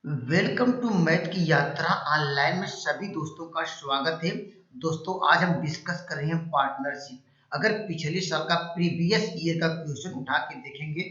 Welcome to math की यात्रा online में सभी दोस्तों का स्वागत है। दोस्तों आज हम डिस्कस कर रहे हैं पार्टनरशिप। अगर पिछले साल का प्रीवियस ईयर का क्वेश्चन उठा के देखेंगे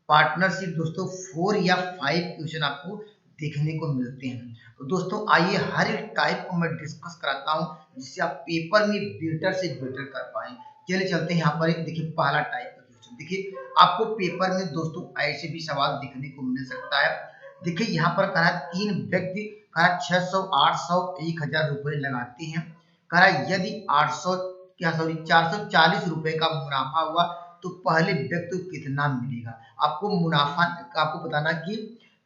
पार्टनरशिप दोस्तों 4 या 5 क्वेश्चन आपको देखने को मिलते हैं। तो दोस्तों आइए हर एक टाइप को मैं डिस्कस कराता हूँ जिससे आप पेपर में बेटर से बेटर कर पाए। चलिए चलते हैं यहाँ पर एक देखिए पहला टाइप का क्वेश्चन। देखिए आपको पेपर में दोस्तों ऐसे भी सवाल देखने को मिल सकता है। देखिए यहाँ पर कहा तीन व्यक्ति कहा 600, 800, 1000 रुपए लगाते हैं। कहा यदि 800 क्या सॉरी 440 रुपए का मुनाफा हुआ तो पहले व्यक्ति को कितना मिलेगा। आपको मुनाफा आपको बताना कि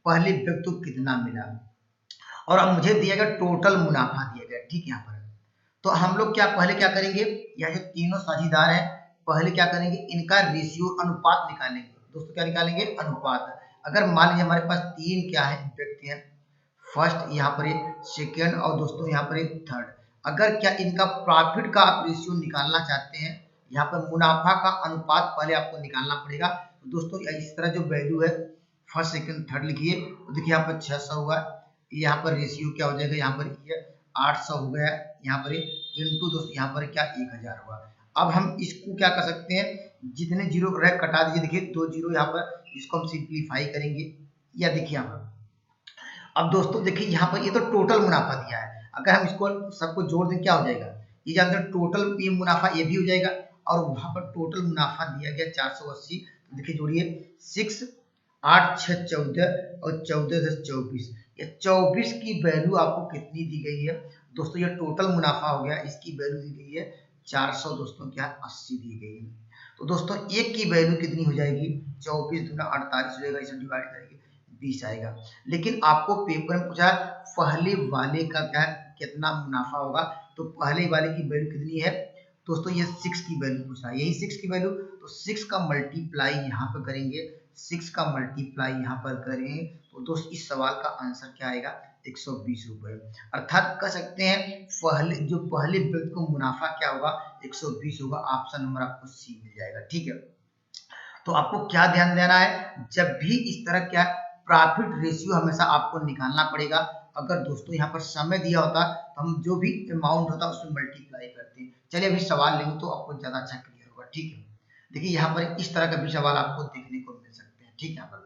पहले व्यक्ति को कितना मिला और अब मुझे दिया गया टोटल मुनाफा दिया गया। ठीक है यहाँ पर तो हम लोग क्या पहले क्या करेंगे, यह जो तीनों साझेदार हैं पहले क्या करेंगे इनका रेशियो अनुपात निकालेंगे। दोस्तों क्या निकालेंगे अनुपात। अगर मान लीजिए हमारे पास तीन क्या है व्यक्ति हैं, फर्स्ट यहाँ पर सेकेंड और दोस्तों यहाँ पर थर्ड। अगर क्या इनका प्रॉफिट का आप रेशियो निकालना चाहते हैं, यहाँ पर मुनाफा का अनुपात पहले आपको निकालना पड़ेगा। तो दोस्तों इस तरह जो वैल्यू है फर्स्ट सेकेंड थर्ड लिखिए। तो देखिए यहाँ पर 600 हुआ, यहाँ पर रेशियो क्या हो जाएगा, यहाँ पर ये 800 हो गया, यहाँ पर इंटू दोस्तों यहाँ पर क्या 1000 हुआ। अब हम इसको क्या कर सकते हैं, जितने जीरो रह कटा दीजिए। देखिए 2 जीरो यहाँ पर, इसको हम सिंप्लीफाई करेंगे। या देखिए यहाँ पर अब दोस्तों देखिए यहाँ पर ये तो टोटल मुनाफा दिया है। अगर हम इसको सबको जोड़ दें क्या हो जाएगा, ये जानते हैं टोटल ये मुनाफा ये भी हो जाएगा और वहां पर टोटल मुनाफा दिया गया 480। तो देखिए जोड़िए 6 8 6 14 और 14 10 24। ये 24 की वैल्यू आपको कितनी दी गई है दोस्तों, ये टोटल मुनाफा हो गया, इसकी वैल्यू दी गई है 400 दोस्तों क्या 80 दी गई है। तो दोस्तों एक की वैल्यू कितनी हो जाएगी, 24 दूना 48 हो जाएगा, इसे डिवाइड करेंगे 20 आएगा। लेकिन आपको पेपर में पूछा पहले वाले का क्या कितना मुनाफा होगा, तो पहले वाले की वैल्यू कितनी है दोस्तों, ये 6 की वैल्यू पूछा है, यही 6 की वैल्यू। तो 6 का मल्टीप्लाई यहाँ पर करेंगे, 6 का मल्टीप्लाई यहाँ पर करें तो दोस्त इस सवाल का आंसर क्या आएगा 120 रुपए। अर्थात कह सकते हैं पहले व्यक्ति को मुनाफा क्या होगा 120 होगा। ऑप्शन नंबर आपको सी मिल जाएगा। ठीक है, तो आपको क्या ध्यान देना है, जब भी इस तरह क्या प्रॉफिट रेशियो हमेशा आपको निकालना पड़ेगा। अगर दोस्तों यहाँ पर समय दिया होता तो हम जो भी अमाउंट होता उसमें मल्टीप्लाई करते हैं। चलिए अभी सवाल लेंगे तो आपको ज्यादा अच्छा क्लियर होगा। ठीक है, देखिए यहाँ पर इस तरह का भी सवाल आपको देखने को मिल सकते हैं। ठीक है,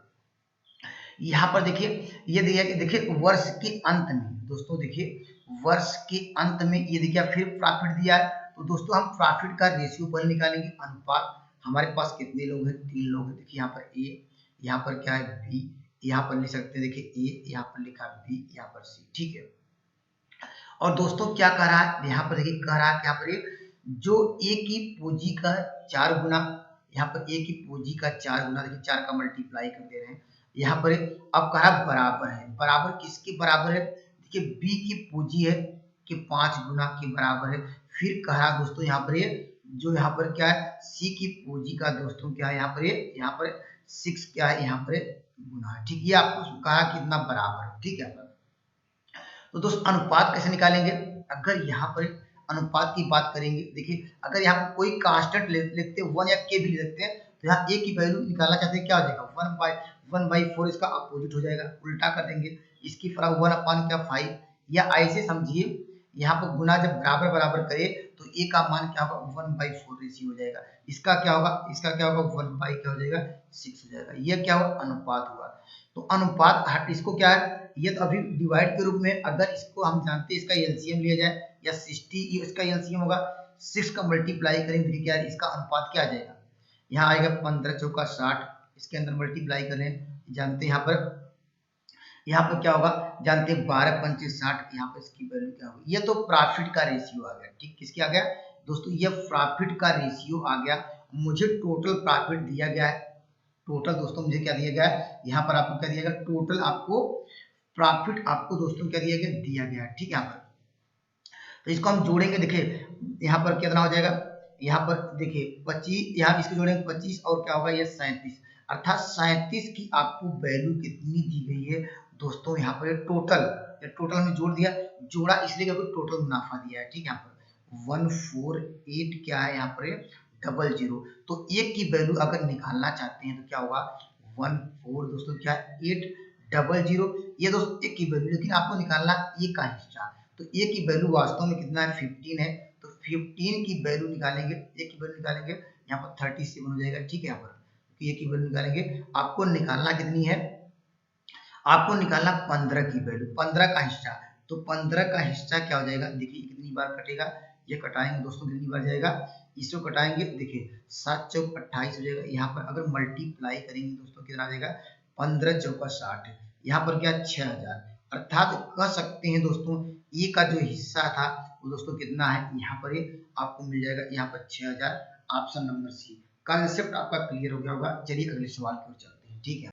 यहाँ पर देखिए ये दिया कि देखिए वर्ष के अंत में दोस्तों, देखिए वर्ष के अंत में ये देखिए फिर प्रॉफिट दिया है। तो दोस्तों हम प्रॉफिट का रेशियो पहले निकालेंगे, अनुपात। हमारे पास कितने लोग हैं, 3 लोग हैं। देखिए यहाँ पर ए, यहाँ पर क्या है बी, यहाँ पर लिख सकते हैं देखिए ए, यहाँ पर लिखा बी, यहाँ पर सी। ठीक है, और दोस्तों क्या कह रहा है यहाँ पर देखिए, कह रहा है यहाँ पर जो ए की पूंजी का 4 गुना, यहाँ पर ए की पूंजी का 4 गुना, देखिए 4 का मल्टीप्लाई कर दे रहे हैं यहाँ पर। अब कह रहा बराबर है, बराबर किसके बराबर है, देखिए बी की पूंजी है कि 5 गुना के बराबर है। फिर कह रहा दोस्तों यहाँ पर जो यहाँ पर क्या है सी की पूंजी का दोस्तों क्या है यहाँ पर 6 क्या है यहाँ पर गुना है। ठीक, ये आपको कहा कितना बराबर है। ठीक है, तो दोस्त अनुपात कैसे निकालेंगे, अगर यहाँ पर अनुपात की बात करेंगे, देखिए अगर यहाँ पर कोई कांस्टेंट लिखते हैं 1 या के भी लिखते हैं तो यहाँ ए की वैल्यू निकालना चाहते हैं क्या हो जाएगा 1/4, इसका अपोजिट हो जाएगा, उल्टा कर देंगे। इसकी फर्क 1/5 या ऐसे समझिए यहाँ पर गुना जब बराबर बराबर करे तो ए का मान क्या होगा 1/4 रेशियो हो जाएगा। इसका क्या होगा 1 क्या हो जाएगा 6 हो जाएगा। ये क्या हुआ अनुपात हुआ। तो अनुपात इसको क्या है, ये तो अभी डिवाइड के रूप में, अगर इसको हम जानते हैं इसका एलसीएम लिया जाए या 60 इसका एलसीएम होगा, 6 का मल्टीप्लाई करेंगे तो क्या है इसका अनुपात क्या आ जाएगा, यहाँ आएगा 15 चौका 60, इसके अंदर मल्टीप्लाई करें जानते हैं यहाँ पर क्या होगा जानते हैं 12 पंचे 60, यहाँ पर इसकी वैल्यू क्या होगी। ये तो प्रॉफिट का रेशियो आ गया। ठीक, किसके आ गया दोस्तों, ये प्रॉफिट का रेशियो आ गया। मुझे टोटल प्रॉफिट दिया गया है, टोटल दोस्तों मुझे क्या दिया गया है, यहाँ पर आपको क्या दिया गया टोटल आपको प्रॉफिट आपको दोस्तों क्या दिया गया है। ठीक है, यहाँ पर तो इसको हम जोड़ेंगे, देखिए यहाँ पर कितना हो जाएगा, यहाँ पर देखिए 25, यहाँ इसको जोड़ेंगे 25 और क्या होगा ये 37, अर्थात 37 की आपको वैल्यू कितनी दी गई है दोस्तों, यहाँ पर टोटल में जोड़ दिया, जोड़ा इसलिए क्योंकि टोटल मुनाफा दिया है। ठीक है, यहाँ पर 148 क्या है यहाँ पर 00। तो एक की वैल्यू अगर निकालना चाहते हैं तो क्या होगा 14 दोस्तों क्या 8 00, ये दोस्तों ए की वैल्यू, लेकिन आपको निकालना ए का हिस्सा। तो ए की वैल्यू वास्तव में कितना है 15 है, तो 15 की वैल्यू निकालेंगे, ए की वैल्यू निकालेंगे यहाँ पर 37 हो जाएगा, ठीक है। यहाँ पर ए की वैल्यू निकालेंगे, आपको निकालना कितनी है, आपको निकालना 15 की वैल्यू, 15 का हिस्सा। तो 15 का हिस्सा क्या हो जाएगा, देखिए कितनी बार कटेगा, ये कटाएंगे दोस्तों कितनी बार जाएगा, इसको कटाएंगे, देखिए 7 चौक 28 हो जाएगा। यहाँ पर अगर मल्टीप्लाई करेंगे दोस्तों कितना आ जाएगा, 15 चौका 60, यहाँ पर क्या 6000, अर्थात कह सकते हैं दोस्तों ये का जो हिस्सा था वो दोस्तों कितना है, यहाँ पर आपको मिल जाएगा यहाँ पर 6000, ऑप्शन नंबर सी। कंसेप्ट आपका क्लियर हो गया होगा। चलिए अगले सवाल की ओर चलते हैं, ठीक है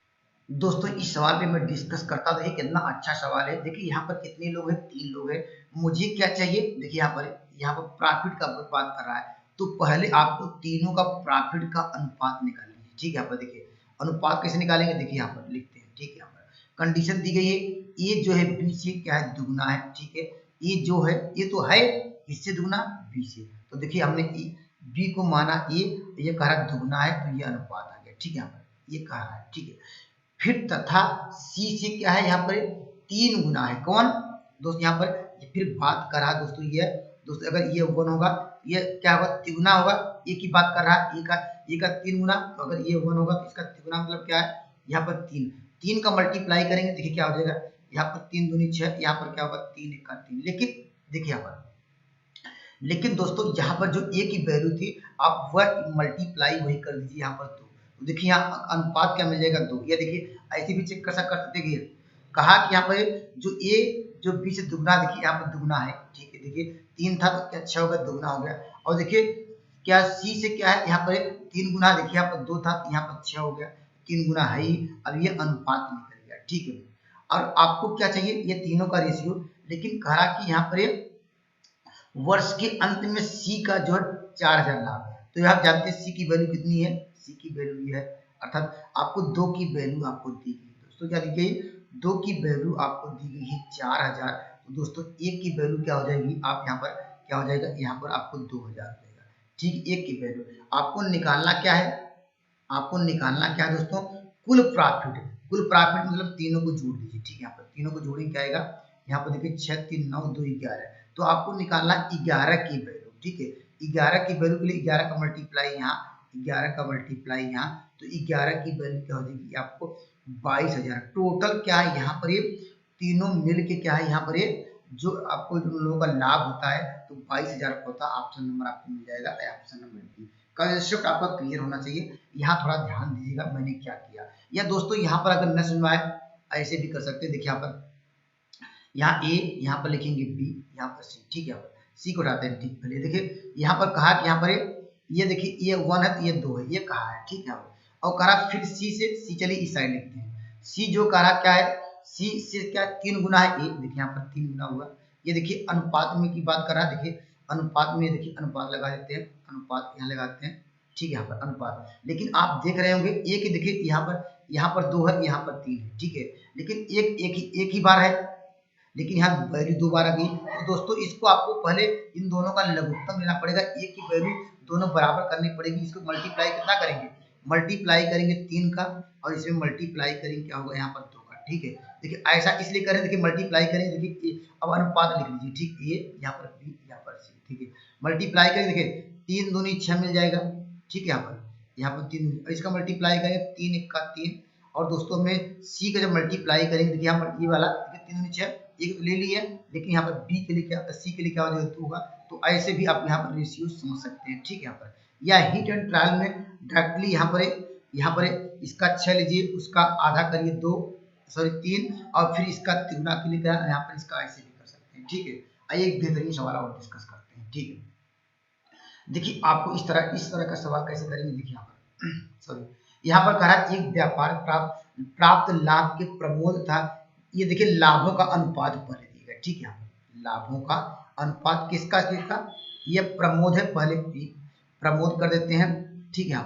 दोस्तों। इस सवाल पे मैं डिस्कस करता था, कितना अच्छा सवाल है। देखिए यहाँ पर कितने लोग हैं, 3 लोग हैं। मुझे क्या चाहिए, देखिए यहाँ पर प्रॉफिट का बात कर रहा है, तो पहले आपको तीनों का प्रॉफिट का अनुपात निकाल लीजिए, ठीक है। यहाँ पर देखिए अनुपात कैसे निकालेंगे, देखिए यहाँ पर लिखते हैं, ठीक है। यहाँ पर कंडीशन दी गई है, ये जो है बी से क्या है, दुगुना है, ठीक है। ये जो है ये तो है इससे दुगुना बी से, तो देखिए हमने बी को माना ये कह रहा दुगुना है, तो ये अनुपात आ गया, ठीक है। यहाँ पर ये कह रहा है, ठीक है। फिर तथा सी से क्या है, यहाँ पर 3 गुना है, कौन दोस्त, यहाँ पर फिर बात कर रहा है दोस्तों, ये दोस्तों अगर ये 1 होगा, ये क्या होगा, तिगुना होगा, ए की बात कर रहा है, ए का 3 गुना, तो अगर ये 1 होगा तो इसका तिगुना मतलब क्या है, यहाँ पर 3 का मल्टीप्लाई करेंगे, देखिए क्या हो जाएगा, यहाँ पर 3 दूनी 6, यहाँ पर क्या होगा 3 1 का 3, लेकिन देखिए यहाँ पर, लेकिन दोस्तों यहाँ पर जो ए की वैल्यू थी आप वह मल्टीप्लाई वही कर दीजिए यहाँ पर, तो देखिए यहाँ अनुपात क्या मिल जाएगा 2। ये देखिए ऐसे भी चेक कर सकते हैं, कहा कि यहाँ पर जो ए जो बी से दुगना, देखिए यहाँ पर दुगना है, ठीक है। देखिए 3 था तो क्या 6 हो गया, दुगना हो गया। और देखिए क्या सी से क्या है, यहाँ पर 3 गुना, देखिए यहाँ पर 2 था यहाँ पर 6 हो गया, 3 गुना है ही। अब ये अनुपात निकल गया, ठीक है। और आपको क्या चाहिए, ये तीनों का रेशियो, लेकिन कहा कि यहाँ पर वर्ष के अंत में सी का जो है 4000 लाभ है, तो आप जानते हैं सी की वैल्यू कितनी है, सी की वैल्यू ये है, अर्थात आपको 2 की वैल्यू आपको दी गई दोस्तों, क्या दी गई, 2 की वैल्यू आपको दी गई है 4000। तो दोस्तों 1 की वैल्यू क्या हो जाएगी, आप यहाँ पर क्या हो जाएगा, यहाँ पर आपको 2000 हो जाएगा, ठीक। 1 की वैल्यू आपको निकालना क्या है, आपको निकालना क्या है दोस्तों, कुल प्रॉफिट। कुल प्रॉफिट मतलब तीनों को जोड़ दीजिए, ठीक है। यहाँ पर तीनों को जोड़ेंगे क्या आएगा, यहाँ पर देखिए 6 3 9 2 11, तो आपको निकालना 11 की वैल्यू, ठीक है। 11 की वैल्यू के लिए 11 का मल्टीप्लाई यहाँ, 11 का मल्टीप्लाई यहाँ, तो 11 की वैल्यू क्या हो जाएगी आपको 22000। टोटल क्या है यहाँ पर, ये तीनों मिल के क्या है यहाँ पर, ये जो आपको जो लोगों का लाभ होता है तो 22000 होता है। ऑप्शन नंबर आपको मिल जाएगा, ऑप्शन नंबर बी। कंसेप्ट आपका क्लियर होना चाहिए, यहाँ थोड़ा ध्यान दीजिएगा मैंने क्या किया। या दोस्तों यहाँ पर अगर न समझ में आए ऐसे भी कर सकते हैं, देखिए यहाँ पर यहाँ ए, यहाँ पर लिखेंगे बी, यहाँ पर सी, ठीक है। यहाँ पर सी को उठाते हैं, ठीक। पहले देखिए यहाँ पर कहा कि यहाँ पर ये देखिए ये 1 है तो ये 2 है, ये कहा है, ठीक है। और कहा फिर सी से, सी चलिए इस साइड लिखते हैं, सी जो कहा क्या है, सी से क्या 3 गुना है ए, देखिए यहाँ पर 3 गुना हुआ। ये देखिए अनुपात में की बात कर रहा है, देखिए अनुपात में, देखिए अनुपात लगा देते हैं, अनुपात यहाँ लगाते हैं, ठीक है। यहाँ पर अनुपात, लेकिन आप देख रहे होंगे एक ही, देखिए यहाँ पर 2 है, यहाँ पर 3 है, ठीक है। लेकिन एक ही बार है, लेकिन यहाँ वैल्यू 2 बार आ गई। तो दोस्तों इसको आपको पहले इन दोनों का लघुत्तम लेना पड़ेगा, एक की वैल्यू दोनों बराबर करनी पड़ेगी। इसको मल्टीप्लाई कितना करेंगे, मल्टीप्लाई करेंगे 3 का, और इसमें मल्टीप्लाई करेंगे क्या होगा यहाँ पर 2 का, ठीक है। देखिए ऐसा इसलिए करें, देखिए मल्टीप्लाई करें, देखिए अब अनुपात लिख लीजिए, ठीक। ए यहाँ पर बी, यहाँ पर सी, ठीक है। मल्टीप्लाई करें, देखिए 3 दूनी 6 मिल जाएगा, ठीक है। यहाँ पर 3, इसका मल्टीप्लाई करें 3 1 का 3, और दोस्तों में सी का जब मल्टीप्लाई करेंगे, देखिए यहाँ पर ये वाला 3 दूनी 6 एक ले लिया, लेकिन यहाँ पर बी के लिए क्या, सी के लिए क्या हो जाएगा 2 होगा। तो ऐसे भी आप यहाँ पर रेशियो समझ सकते हैं, ठीक है। यहाँ पर या हिट एंड ट्रायल में डायरेक्टली यहाँ पर इसका 6 लीजिए, उसका आधा करिए 2 सॉरी 3, और फिर इसका तिगुना के लिए यहाँ पर इसका ऐसे भी कर सकते हैं, ठीक है। आइए एक बेहतरीन सवाल और डिस्कस करते हैं, ठीक है। देखिए आपको इस तरह का सवाल कैसे करेंगे, देखिए यहाँ पर सॉरी यहाँ पर कह रहा है एक व्यापार प्राप्त लाभ के प्रमोद था। ये देखिए लाभों का अनुपात पहले दिएगा, ठीक है। लाभों का अनुपात किसका, ये प्रमोद है, पहले प्रमोद कर देते हैं, ठीक है।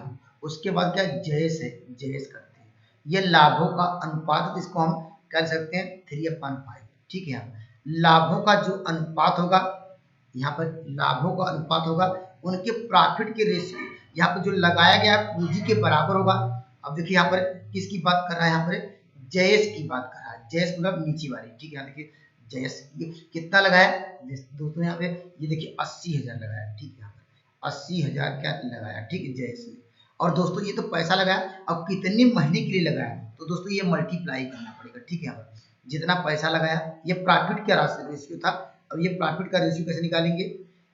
उसके बाद क्या जयेश है, जयेश करते हैं। ये लाभों का अनुपात, इसको हम कर सकते हैं 3/5, ठीक है। लाभों का जो अनुपात होगा, यहाँ पर लाभों का अनुपात होगा उनके प्रॉफिट के रेशियो, यहाँ पर जो लगाया गया पूंजी के बराबर होगा। अब देखिए यहाँ पर किसकी बात कर रहा है, यहाँ पर जयेश की बात कर रहा है, जयस मतलब नीचे वाली, ठीक है। यहाँ देखिए जयस ये कितना लगाया दोस्तों, यहाँ पे ये देखिए 80,000 लगाया, ठीक है। यहाँ पर 80,000 क्या लगाया, ठीक है, जयस ने। और दोस्तों ये तो पैसा लगाया, अब कितने महीने के लिए लगाया, तो दोस्तों ये मल्टीप्लाई करना पड़ेगा, ठीक है। यहाँ पर जितना पैसा लगाया, ये प्रॉफिट का रेशियो था, अब ये प्रॉफिट का रेशियो कैसे निकालेंगे,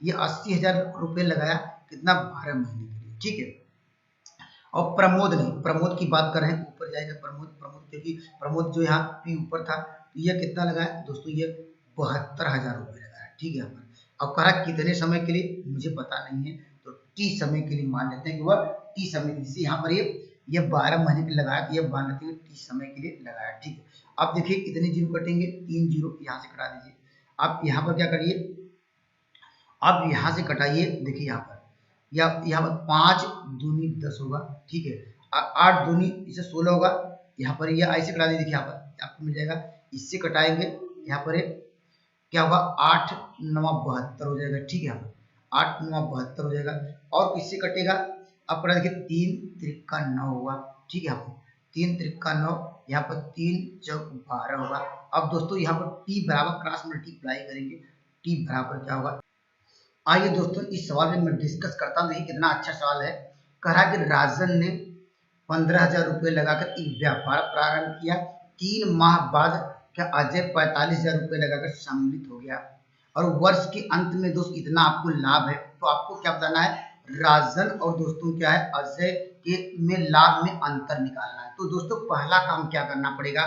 ये 80,000 रुपये लगाया कितना, 12 महीने के लिए, ठीक है। और प्रमोद नहीं, प्रमोद की बात कर रहे हैं, ऊपर जाएगा प्रमोद, क्योंकि प्रमोद जो यहाँ पे ऊपर था, तो ये कितना लगाया दोस्तों, ये 72,000 रुपये लगाया, ठीक है। यहाँ पर अब कहा कितने समय के लिए मुझे पता नहीं है, तो टी समय के लिए मान लेते हैं कि वह टी समय के लिए, यहाँ पर ये 12 महीने के लिए लगाया, तो ये मान लेते हैं टी समय के लिए लगाया, ठीक है। अब देखिए कितने जीरो कटेंगे, 3 जीरो यहाँ से कटा दीजिए। अब यहाँ पर क्या करिए, अब यहाँ से कटाइए, देखिए यहाँ पर यहाँ पर 5 दूनी 10 होगा, ठीक है। 8 दूनी इसे 16 होगा, यहाँ पर ये ऐसे कटा दीजिए, देखिए यहाँ पर आपको मिल जाएगा, इससे कटाएंगे, यहाँ पर क्या होगा, 8 9 72 हो जाएगा, ठीक है। यहाँ पर 8 9 72 हो जाएगा, और किससे कटेगा, अब कटा देखिए 3 त्रिका 9 होगा, ठीक है। यहाँ पर 3 त्रिका 9, यहाँ पर 3 चौक 12 होगा। अब दोस्तों यहाँ पर टी बराबर क्रॉस मल्टीप्लाई करेंगे, टी बराबर क्या होगा, आइए दोस्तों इस सवाल में मैं डिस्कस करता हूँ। देखिए कितना अच्छा सवाल है। कहा कि राजन ने 15,000 रुपये लगाकर एक व्यापार प्रारंभ किया, 3 माह बाद क्या अजय 45,000 रुपये लगाकर सम्मिलित हो गया, और वर्ष के अंत में दोस्त इतना आपको लाभ है, तो आपको क्या बताना है, राजन और दोस्तों क्या है अजय के में लाभ में अंतर निकालना है। तो दोस्तों पहला काम क्या करना पड़ेगा,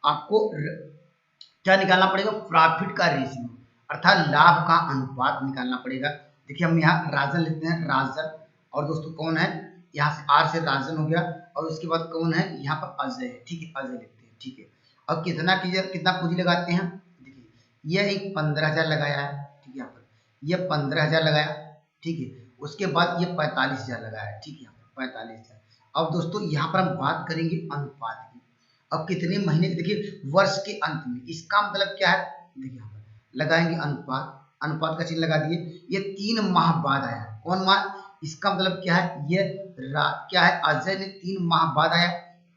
आपको क्या निकालना पड़ेगा, प्रॉफिट का रेशियो अर्थात लाभ का अनुपात निकालना पड़ेगा। देखिए हम यहाँ राजन लिखते हैं, राजन, और दोस्तों कौन है, यहाँ से आर से राजन हो गया, और उसके बाद कौन है, यहाँ पर अजय है, ठीक है, अजय लिखते हैं, ठीक है। अब कितना पूंजी लगाते हैं, देखिए यह एक 15,000 लगाया है, ठीक है। यहाँ पर यह 15,000 लगाया, ठीक है। उसके बाद ये 45,000 लगाया, ठीक है, यहाँ पर 45,000। अब दोस्तों यहाँ पर हम बात करेंगे अनुपात की। अब कितने महीने, देखिए वर्ष के अंत में, इसका मतलब क्या है, देखिए यहाँ पर लगाएंगे अनुपात, अनुपात का चिन्ह लगा दिए, ये 3 माह बाद आया, कौन माह, इसका मतलब क्या है, ये क्या है, अजय ने 3 माह बाद आया,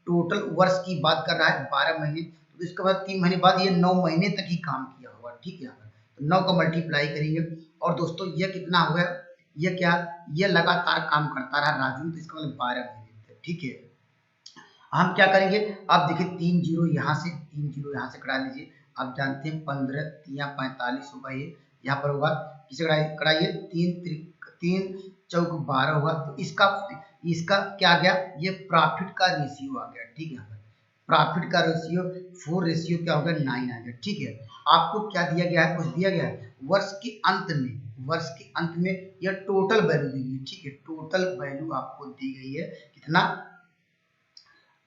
टोटल वर्ष की बात कर रहा है 12 महीने, तो इसके बाद 3 महीने बाद ये 9 महीने तक ही काम किया होगा, ठीक है। तो 9 का मल्टीप्लाई करेंगे, और दोस्तों ये कितना हो गया, ये क्या, ये लगातार काम करता रहा राजू, तो इसका मतलब 12 महीने, ठीक है। हम क्या करेंगे, अब देखिए 3 जीरो यहाँ से, 3 जीरो यहाँ से कटा लीजिए, आप जानते हैं 15 या 45 होगा, ये यहाँ पर होगा, किसे कटाइए, 3 चौक 12 होगा, तो इसका क्या आ गया, ये प्रॉफिट का रेशियो आ गया, ठीक है। यहाँ पर प्रॉफिट का रेशियो 4 रेशियो क्या होगा, 9 आ गया, ठीक है। आपको क्या दिया गया है, कुछ दिया गया है, वर्ष के अंत में यह टोटल वैल्यू दी गई है, ठीक है, टोटल वैल्यू आपको दी गई है, कितना,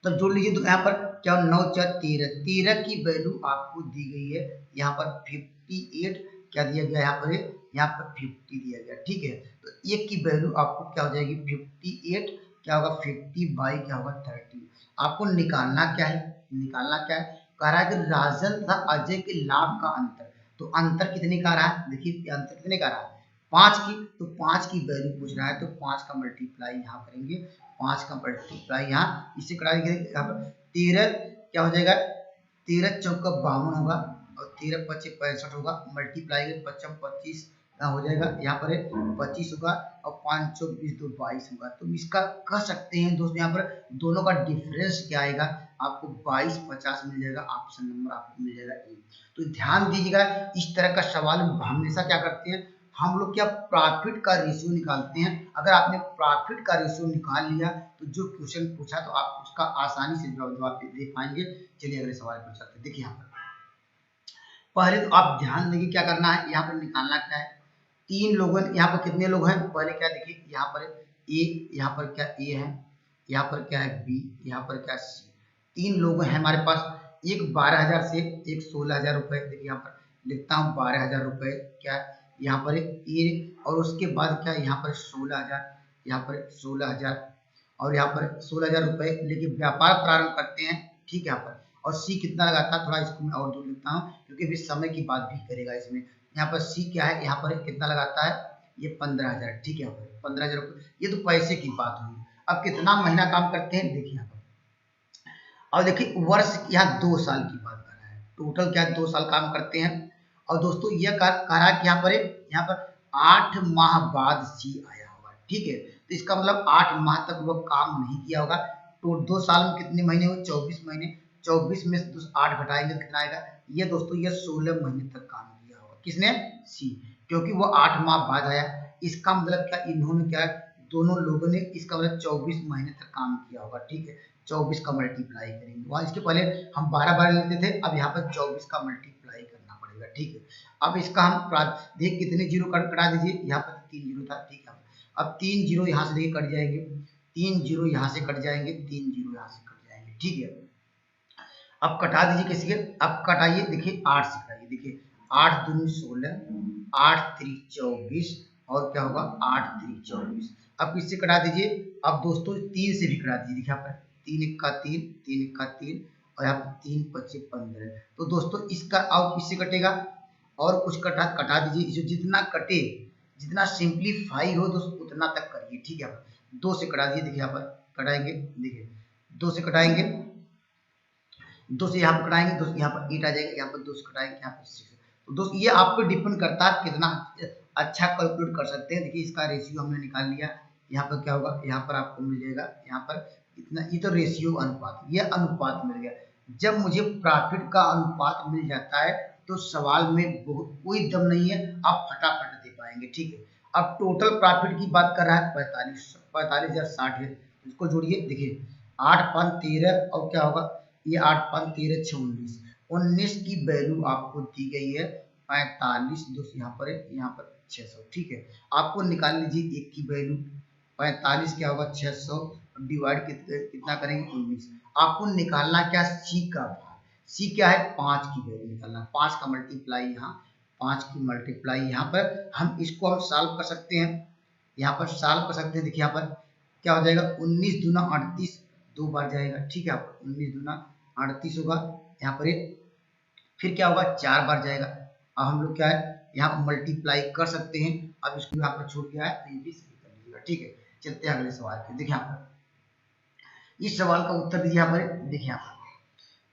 तो जोड़ लीजिए, तो यहाँ पर क्या 9 4 13, 13 की वैल्यू आपको दी गई है, यहाँ पर 58 क्या दिया गया, यहाँ पर 50 दिया गया, ठीक है। तो एक की वैल्यू आपको क्या हो जाएगी, 58 क्या होगा, 50 बाई क्या होगा, 30। आपको निकालना क्या है, कह रहा है कि राजन तथा अजय के लाभ का अंतर, तो अंतर कितने का रहा है, देखिए अंतर कितने का रहा है, 5 की, तो 5 की वैल्यू पूछ रहा है, तो 5 का मल्टीप्लाई यहाँ करेंगे, 5 का मल्टीप्लाई यहाँ इससे करा देंगे, यहाँ पर 13 क्या हो जाएगा, 13 चौका 52 होगा, और 13 पच्चीस 65 होगा, मल्टीप्लाई 55 25 हो जाएगा, यहाँ पर 25 होगा, और 5 चौक 20 2 22 होगा। तो इसका कह सकते हैं दोस्तों, यहाँ पर दोनों का डिफरेंस क्या आएगा, आपको 22 50 मिल जाएगा, ऑप्शन नंबर आपको मिल जाएगा ए। तो ध्यान दीजिएगा, इस तरह का सवाल हमेशा क्या करते हैं, हम लोग क्या प्रॉफिट का रेशियो निकालते हैं। अगर आपने प्रॉफिट का रेशियो निकाल लिया, तो जो क्वेश्चन पूछा तो आप उसका आसानी से जवाब दे पाएंगे। चलिए अगले सवाल पर चलते हैं। देखिए यहाँ पर पहले तो आप ध्यान देंगे क्या करना है, यहाँ पर निकालना क्या है, 3 लोगों, यहाँ पर कितने लोग हैं, पहले क्या देखिए, यहाँ पर ए, यहाँ पर क्या ए है, यहाँ पर क्या है बी, यहाँ पर क्या सी, 3 लोग हैं हमारे पास, एक 12,000 से एक 16,000 रुपये, देखिए यहाँ पर लिखता हूँ 12,000 रुपये, क्या यहाँ पर ए, और उसके बाद क्या यहाँ पर 16,000, यहाँ पर 16,000, और यहाँ पर 16,000 रुपये लेके व्यापार प्रारंभ करते हैं, ठीक है। यहाँ पर और सी कितना लगाता है, थोड़ा इसको मैं और दूर लिखता हूँ क्योंकि अभी समय की बात भी करेगा इसमें। यहाँ पर सी क्या है, यहाँ पर कितना लगाता है, ये 15,000, ठीक है। यहाँ पर 15,000 रुपये, ये तो पैसे की बात हुई। अब कितना महीना काम करते हैं, देखिए यहाँ पर, और देखिए वर्ष यहाँ 2 साल की बात कर टोटल क्या 2 साल काम करते हैं। और दोस्तों ये कह रहा है कि यहाँ पर 8 माह बाद सी आया होगा, ठीक है। तो इसका मतलब 8 माह तक वो काम नहीं किया होगा। तो 2 साल में कितने महीने हुए? 24 महीने। 24 में से 8 घटाएंगे तो कितना आएगा? ये दोस्तों ये 16 महीने तक काम किया होगा। किसने? सी, क्योंकि वो 8 माह बाद आया। इसका मतलब क्या, इन्होंने क्या, दोनों लोगों ने इसका मतलब 24 महीने तक काम किया होगा, ठीक है। 24 का मल्टीप्लाई करेंगे, वहां इसके पहले हम 12 लेते थे, अब यहाँ पर 24 का मल्टीप्लाई करना पड़ेगा, ठीक है। अब इसका हम देख कितने जीरो कटा दीजिए, यहाँ पर 3 जीरो था, ठीक है। अब 3 जीरो यहाँ से देखिए कट जाएंगे, 3 जीरो यहाँ से कट जाएंगे, 3 जीरो यहाँ से कट जाएंगे, ठीक है। अब कटा दीजिए किसी के, अब कटाइए, देखिए 8 से कटाइए, देखिए 8 दूनी 16, 8 3 24 और क्या होगा 8 3 24। अब किससे कटा दीजिए? अब दोस्तों 3 से भी कटा दीजिए, देखिए यहाँ पर 3 1 का 3, 3 1 का 3 और यहाँ पर 3 5 15। तो दोस्तों इसका अब किससे कटेगा? और कुछ कटा दीजिए, जो जितना कटे, जितना सिंप्लीफाई हो दोस्तों उतना तक करिए, ठीक है। 2 से कटा दीजिए, देखिए यहाँ पर कटाएंगे, देखिए 2 से कटाएंगे, 2 से यहाँ पर कटाएंगे, 2 यहाँ पर 8 आ जाएगा, यहाँ पर 2 से कटाएंगे, यहाँ पर 6। तो दोस्तों ये आप पे डिपेंड करता है कितना अच्छा कैलकुलेट कर सकते हैं। देखिए इसका रेशियो हमने निकाल लिया, यहाँ पर क्या होगा, यहाँ पर आपको मिल जाएगा, यहाँ पर इतना, ये तो रेशियो अनुपात, ये अनुपात मिल गया। जब मुझे प्रॉफिट का अनुपात मिल जाता है तो सवाल में कोई दम नहीं है, आप फटाफट दे पाएंगे, ठीक है। अब टोटल प्रॉफिट की बात कर रहा है 45,60 है, इसको जोड़िए, देखिए 8 5 13 और क्या होगा, ये 8 5 13 6 19, 19 की वैल्यू आपको दी गई है 45, दोस्तों यहाँ पर 600, ठीक है। आपको निकाल लीजिए एक की वैल्यू, 45 क्या होगा 600 डिवाइड कितना करेंगे 19। आपको निकालना क्या, सी का भाग। सी क्या है? 5 की वैल्यू निकालना, 5 का मल्टीप्लाई यहाँ, 5 की मल्टीप्लाई यहाँ पर हम इसको हम सॉल्व कर सकते हैं, यहाँ पर सॉल्व कर सकते हैं। देखिए यहाँ पर क्या हो जाएगा, 19 दूना 38, 2 बार जाएगा, ठीक है। आप 19 दूना 38 होगा, यहाँ पर फिर क्या होगा 4 बार जाएगा। अब हम लोग क्या है यहाँ पर मल्टीप्लाई कर सकते हैं। अब इसको यहाँ पर छूट गया है तो ये भी सही कर लीजिएगा, ठीक है। चलते हैं अगले सवाल पे। देखिए यहाँ पर इस सवाल का उत्तर दीजिए, यहाँ पर देखिए यहाँ पर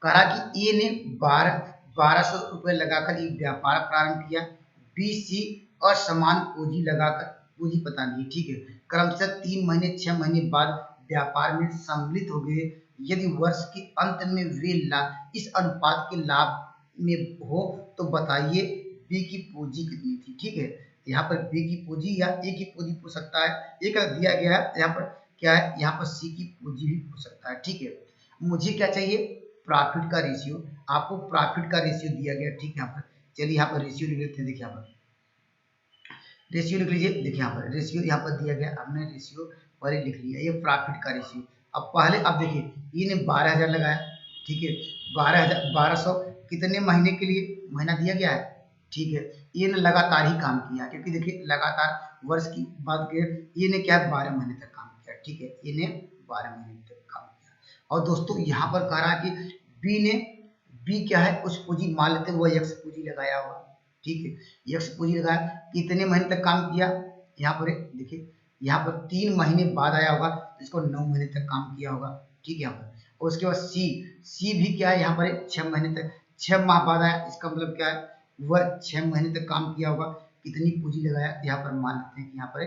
कहा कि ए ने 1200 रुपये लगाकर एक व्यापार प्रारंभ किया, बी सी असमान पूंजी लगाकर, पूंजी पता नहीं, ठीक है, क्रमशः 3 महीने 6 महीने बाद व्यापार में सम्मिलित हो गए। यदि वर्ष के अंत में वे लाभ इस अनुपात के लाभ में हो तो बताइए बी की पूंजी कितनी थी, ठीक है। यहाँ पर बी की पूंजी या ए की पूंजी पूछ सकता है, एक दिया गया है, यहाँ पर क्या है, यहाँ पर सी की पूंजी भी पूछ सकता है, ठीक है। मुझे क्या चाहिए, प्रॉफिट का रेशियो। आपको प्रॉफिट का रेशियो दिया गया, ठीक है। यहाँ पर चलिए यहाँ पर रेशियो लिख लेते हैं, देखिए यहाँ पर रेशियो लिख लीजिए, देखिए यहाँ पर रेशियो यहाँ पर दिया गया, हमने रेशियो पहले लिख लिया, ये प्रॉफिट का रेशियो। अब पहले अब देखिए ये ने 12,000 लगाया, ठीक है, 1200 कितने महीने के लिए महीना दिया गया है, ठीक है। ये ने लगातार ही काम किया, क्योंकि देखिए लगातार वर्ष की बात करें, ये ने क्या 12 महीने तक काम किया, ठीक है, ये ने 12 महीने तक काम किया। और दोस्तों यहाँ पर कह रहा है कि बी क्या है, कुछ पूंजी मान लेते हैं, वो एक्स पूंजी लगाया हुआ, ठीक है, एक्स पूंजी लगाया, कितने महीने तक काम किया, यहाँ पर देखिए यहाँ पर 3 महीने बाद आया होगा तो इसको 9 महीने तक काम किया होगा, ठीक है। यहाँ पर और उसके बाद सी भी क्या है, यहाँ पर 6 महीने तक, 6 माह बाद आया, इसका मतलब क्या है, वह 6 महीने तक काम किया होगा। कितनी पूंजी लगाया, यहाँ पर मान लेते हैं कि यहाँ पर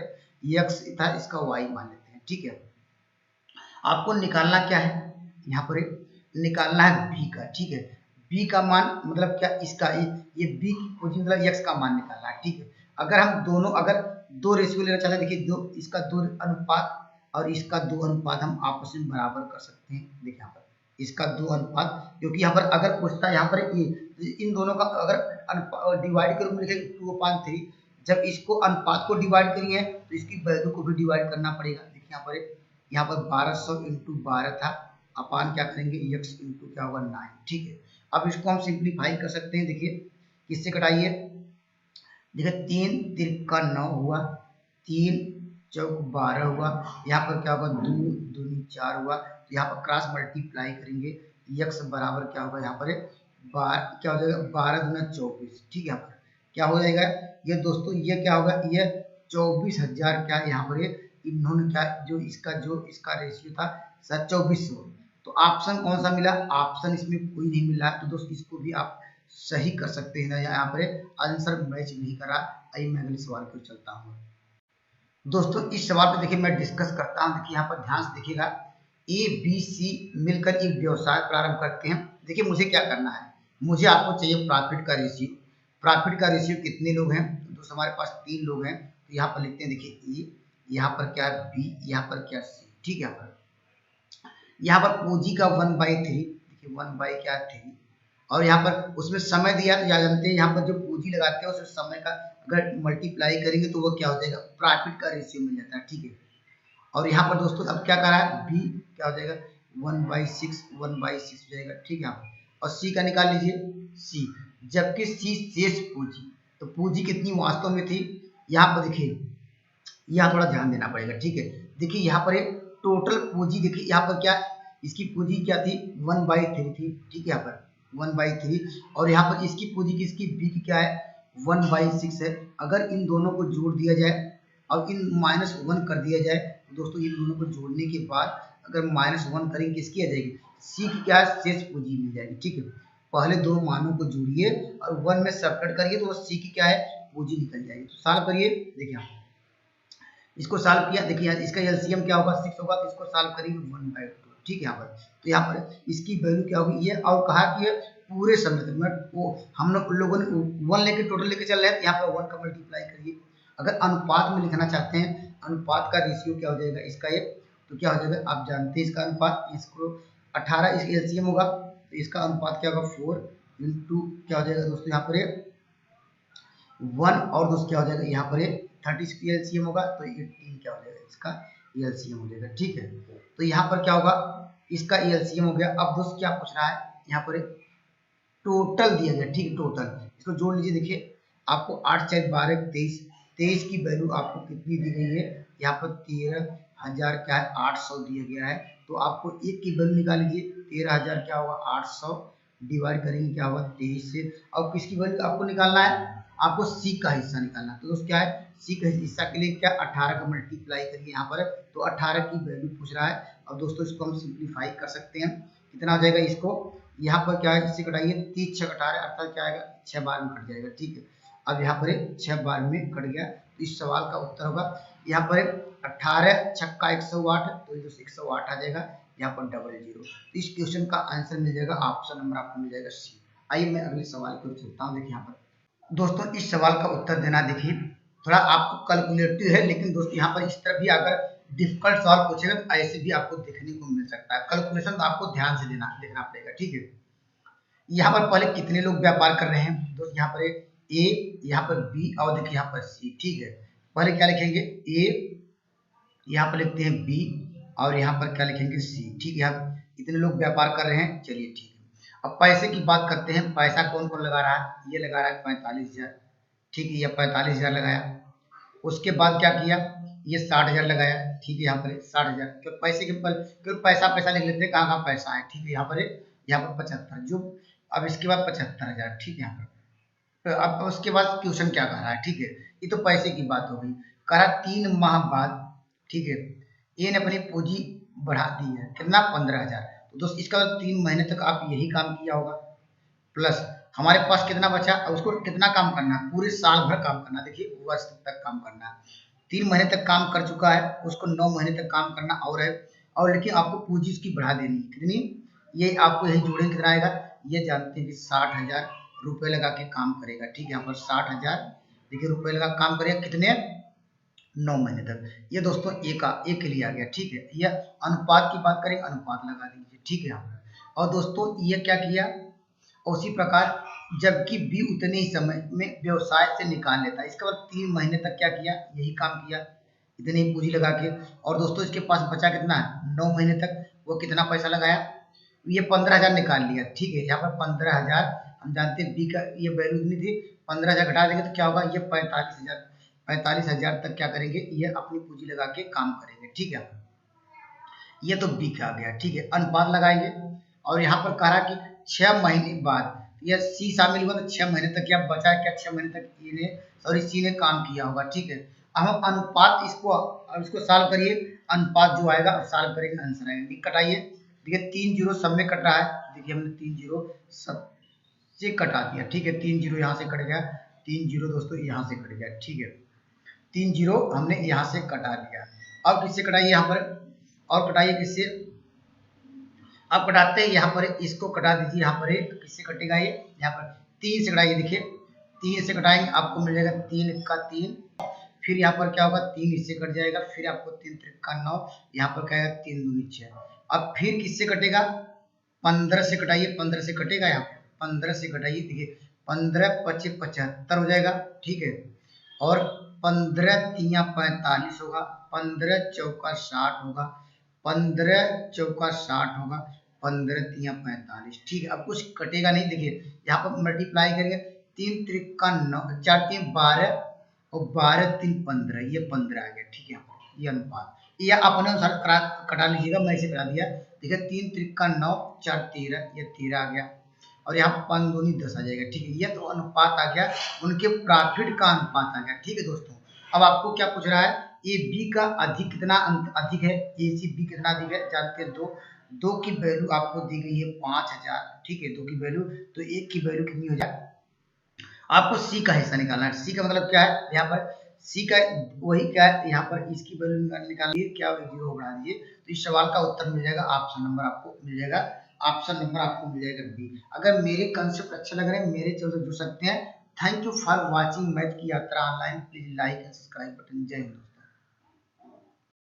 एक्स था, इसका वाई मान लेते हैं, ठीक है। आपको निकालना क्या है, यहाँ पर निकालना है बी का, ठीक है। बी का मान मतलब क्या, इसका ये बी की पूंजी मतलब एक्स का मान निकालना है, ठीक है। अगर हम दोनों अगर दो रेशियो लेना चाहते हैं, देखिए दो, इसका 2 अनुपात और इसका 2 अनुपात हम आपस में बराबर कर सकते हैं। देखिए यहाँ पर इसका 2 अनुपात, क्योंकि यहाँ पर अगर पूछता है यहाँ पर इन दोनों का अगर डिवाइड करूँ, लिखे 2/3, जब इसको अनुपात को डिवाइड करिए तो इसकी वैल्यू को भी डिवाइड करना पड़ेगा। देखिए यहाँ पर 1200 इंटू 12 था, अपान क्या करेंगे x इंटू क्या होगा 9, ठीक है। अब इसको हम सिंप्लीफाई कर सकते हैं, देखिए किससे कटाइए, देखिए 3 तिरका 9 हुआ, 3 चौक 12 हुआ, यहाँ पर क्या होगा 2 दूनी 4 हुआ, तो यहाँ पर क्रॉस मल्टीप्लाई करेंगे, x बराबर क्या होगा, यहाँ पर क्या हो जाएगा 12 दूना 24, ठीक है। यहाँ पर क्या हो जाएगा, ये दोस्तों ये क्या होगा, ये 24,000 क्या यहाँ पर इन्होंने क्या जो इसका रेशियो था 2400। तो ऑप्शन कौन सा मिला, ऑप्शन इसमें कोई नहीं मिला, तो दोस्तों इसको भी आप सही कर सकते हैं। यहाँ पर आंसर मैच नहीं करा। आइए मैं अगले सवाल की ओर चलता हूँ। दोस्तों इस सवाल पे देखिए मैं डिस्कस करता हूँ। देखिए यहाँ पर ध्यान से देखिएगा, ए बी सी मिलकर एक व्यवसाय प्रारंभ करते हैं। देखिए मुझे क्या करना है, मुझे आपको चाहिए प्रॉफिट का रेशियो। प्रॉफिट का रेशियो कितने लोग हैं, तो दोस्तों हमारे पास 3 लोग हैं। तो यहाँ पर लिखते हैं, देखिए ए, यहाँ पर क्या है बी, यहाँ पर क्या सी। ठीक है, यहाँ पर पूंजी का 1/3, देखिए 1 क्या 3, और यहाँ पर उसमें समय दिया तो या जानते हैं यहाँ पर जो पूंजी लगाते हैं उसमें समय का अगर मल्टीप्लाई करेंगे तो वो क्या हो जाएगा, प्रॉफिट का रेशियो मिल जाता है। ठीक है, और यहाँ पर दोस्तों अब क्या करा है, बी क्या हो जाएगा 1/6 हो जाएगा। ठीक है, और सी का निकाल लीजिए सी, जबकि सी शेष पूंजी, तो पूंजी कितनी वास्तव में थी, यहाँ पर देखिए यहाँ थोड़ा ध्यान देना पड़ेगा। ठीक है, देखिए यहाँ पर एक टोटल पूंजी, देखिए यहाँ पर क्या इसकी पूंजी क्या थी 1/3 थी। ठीक है, यहाँ पर 1/3, और यहाँ पर इसकी पूंजी किसकी बी की क्या है 1/6 है। अगर इन दोनों को जोड़ दिया जाए और इन -1 कर दिया जाए, तो दोस्तों इन दोनों को जोड़ने के बाद अगर -1 करेंगे किसकी आ जाएगी, सी की क्या है शेष पूंजी मिल जाएगी। ठीक है, पहले दो मानों को जोड़िए और 1 में सबट्रैक्ट करिए तो वो सी की क्या है पूंजी निकल जाएगी। तो सॉल्व करिए, देखिए इसको सॉल्व किया, देखिए इसका एलसीएम क्या होगा 6 होगा, तो इसको सॉल्व करेंगे 1/2। ठीक है, यहाँ पर तो यहाँ पर इसकी वैल्यू क्या होगी ये, और कहा कि ये पूरे समय तक मैं वो हम लोगों ने 1 लेके टोटल लेके चल रहे हैं, यहाँ पर 1 का मल्टीप्लाई करिए। अगर अनुपात में लिखना चाहते हैं, अनुपात का रेशियो क्या हो जाएगा इसका ये, तो क्या हो जाएगा आप जानते हैं इसका अनुपात, इसको 18 इस एलसीएम होगा, तो इसका अनुपात क्या होगा 4 इंटू क्या हो जाएगा दोस्तों यहाँ पर 1, और दोस्तों क्या हो जाएगा यहाँ पर 30 की एलसीएम होगा, तो 18 क्या हो जाएगा इसका एलसीएम हो जाएगा। ठीक है, तो यहाँ पर क्या होगा इसका एलसीएम हो गया। अब दोस्त क्या पूछ रहा है यहाँ पर टोटल दिया गया। ठीक है, टोटल इसको जोड़ लीजिए, देखिए आपको 8 4 12 23, 23 की वैल्यू आपको कितनी दी गई है, यहाँ पर 13,000 क्या है 800 दिया गया है। तो आपको एक की वैल्यू निकाल लीजिए, 13,000 क्या होगा 800 डिवाइड करेंगे क्या होगा 23 से, और किसकी वैल्यू आपको निकालना है, आपको सी का हिस्सा निकालना है। तो दोस्त क्या है सी का हिस्सा के लिए क्या 18 का मल्टीप्लाई करिए यहाँ पर, तो 18 की वैल्यू पूछ रहा है। और दोस्तों इसको हम सिंप्लीफाई कर सकते हैं, कितना हो जाएगा इसको यहाँ पर क्या है इससे कटाइए 30 6 18 अर्थात क्या आएगा 6 बार में कट जाएगा। ठीक है, अब यहाँ पर 6 बार में कट गया, तो इस सवाल का उत्तर होगा यहाँ पर 18 छक्का 108, तो 108 आ जाएगा यहाँ पर 00। तो इस क्वेश्चन का आंसर मिल जाएगा, ऑप्शन नंबर आपको मिल जाएगा सी। आइए मैं अगले सवाल की ओर चलता हूँ। देखिए यहाँ पर दोस्तों इस सवाल का उत्तर देना, देखिए थोड़ा आपको कैलकुलेटिव है, लेकिन दोस्तों यहाँ पर इस तरह भी अगर डिफिकल्ट सवाल पूछेगा तो ऐसे भी आपको देखने को मिल सकता है। कैलकुलेशन तो आपको ध्यान से देखना पड़ेगा। ठीक है, यहाँ पर पहले कितने लोग व्यापार कर रहे हैं दोस्त, यहाँ पर ए, यहाँ पर बी, और देखिए यहाँ पर सी। ठीक है, पहले क्या लिखेंगे ए, यहाँ पर लिखते हैं बी, और यहाँ पर क्या लिखेंगे सी। ठीक है, यहाँ इतने लोग व्यापार कर रहे हैं। चलिए ठीक है, अब पैसे की बात करते हैं, पैसा कौन कौन लगा रहा है, ये लगा रहा है 45,000। ठीक है, ये 45,000 लगाया। उसके बाद क्या किया, ये 60,000 लगाया। ठीक है, यहाँ पर 60,000 क्यों पैसे के क्यों पैसा पैसा लिख लेते हैं, कहाँ कहाँ पैसा है। ठीक है, यहाँ पर 75 जो, अब इसके बाद 75,000। ठीक है, यहाँ पर तो अब उसके बाद क्वेश्चन क्या कह रहा है, ठीक है ये तो पैसे की बात हो गई, कह रहा 3 माह बाद। ठीक है, ए ने अपनी पूंजी बढ़ा दी है, कितना 15,000। तो दोस्त इसका 3 महीने तक आप यही काम किया होगा, प्लस हमारे पास कितना बचा, उसको कितना काम करना है, पूरे साल भर काम करना, देखिए वर्ष तक काम करना है। 3 महीने तक काम कर चुका है, उसको 9 महीने तक काम करना और है, और लेकिन आपको पूंजी उसकी बढ़ा देनी है, कितनी, ये आपको यही जोड़ेंगे कितना आएगा, ये जानते हैं कि 60,000 रुपए लगा के काम करेगा। ठीक है, यहाँ पर 60,000 देखिए रुपए लगा काम करेगा, कितने 9 महीने तक। ये दोस्तों एक के लिए आ गया। ठीक है, यह अनुपात की बात करें, अनुपात लगा दीजिए। ठीक है, यहाँ पर और दोस्तों ये क्या किया, उसी प्रकार जबकि बी उतने ही समय में व्यवसाय से निकाल लेता है, इसके बाद 3 महीने तक क्या किया, यही काम किया, इतनी ही पूंजी लगा के। और दोस्तों इसके पास बचा कितना है 9 महीने तक, वो कितना पैसा लगाया, ये 15,000 निकाल लिया। ठीक है, यहाँ पर 15,000 हम जानते हैं बी का ये वैल्यू कितनी थी, 15,000 घटा देंगे तो क्या होगा, ये 45,000 तक क्या करेंगे, ये अपनी पूंजी लगा के काम करेंगे। ठीक है, ये तो बी का आ गया। ठीक है, अनुपात लगाएंगे, और यहाँ पर कह रहा कि 6 महीने बाद, यह सी शामिल हुआ तो 6 महीने तक क्या बचा है, क्या 6 महीने तक सी ने काम किया होगा। ठीक है, अब हम अनुपात इसको सॉल्व करिए, अनुपात जो आएगा सॉल्व करेंगे आंसर आएगा। कटाइए, देखिए 3 जीरो सब में कट रहा है, देखिए हमने 3 जीरो सब से कटा दिया, ठीक है। 3 जीरो यहाँ से कट गया, 3 जीरो दोस्तों यहाँ से कट गया, ठीक है। 3 जीरो हमने यहाँ से कटा लिया। अब किससे कटाइए यहाँ पर, और कटाइए किससे, अब कटाते हैं यहाँ पर इसको कटा दीजिए, यहाँ पर तो किससे कटेगा ये, यहाँ पर 3 से कटाइए, देखिए 3 से कटाएंगे आपको मिल जाएगा 3 का 3, फिर यहाँ पर क्या होगा 3 इससे कट जाएगा, फिर आपको 3 त्रिका 9, यहाँ पर क्या है 3 दूनी 6। अब फिर किससे कटेगा, 15 से कटाइए, 15 से कटेगा, यहाँ पर 15 से कटाइए, देखिए 15 पचे 75 हो जाएगा, ठीक है। और 15 तिया 45 होगा, 15 चौका 60 होगा, 15 चौका 60 होगा, 15 तिया 45, ठीक है। अब कुछ कटेगा नहीं, देखिए यहाँ पर मल्टीप्लाई करेंगे, 3 त्रिका 9, 4 3 12 और 12 3 15, ये 15 आ गया, ठीक है। ये अनुपात ये अपने अनुसार कटा लीजिएगा, मैं इसे कटा दिया, देखिए 3 त्रिका 9, 4 13, ये 13 आ गया, और यहाँ 5 दूनी 10 आ जाएगा, ठीक है। ये तो अनुपात आ गया, उनके प्रॉफिट का अनुपात आ गया, ठीक है दोस्तों। अब आपको क्या पूछ रहा है, ए बी का अधिक कितना अधिक है, ए सी बी कितना अधिक है, जानते हैं 2, 2 की वैल्यू आपको दी गई है 5000, ठीक है, 2 की वैल्यू, तो एक की वैल्यू कितनी हो जाए, आपको सी का हिस्सा निकालना है। सी का मतलब क्या है, यहाँ पर सी का वही क्या है, यहाँ पर इसकी वैल्यू निकालिए, क्या 0 बढ़ा दीजिए, तो इस सवाल का उत्तर मिल जाएगा, ऑप्शन नंबर आपको मिल जाएगा, ऑप्शन नंबर आपको मिल जाएगा बी। अगर मेरे कंसेप्ट अच्छे लग रहे हैं, मेरे चैनल से जुड़ सकते हैं। Thank you for watching math की यात्रा online. Please like and subscribe button. जय हिंद।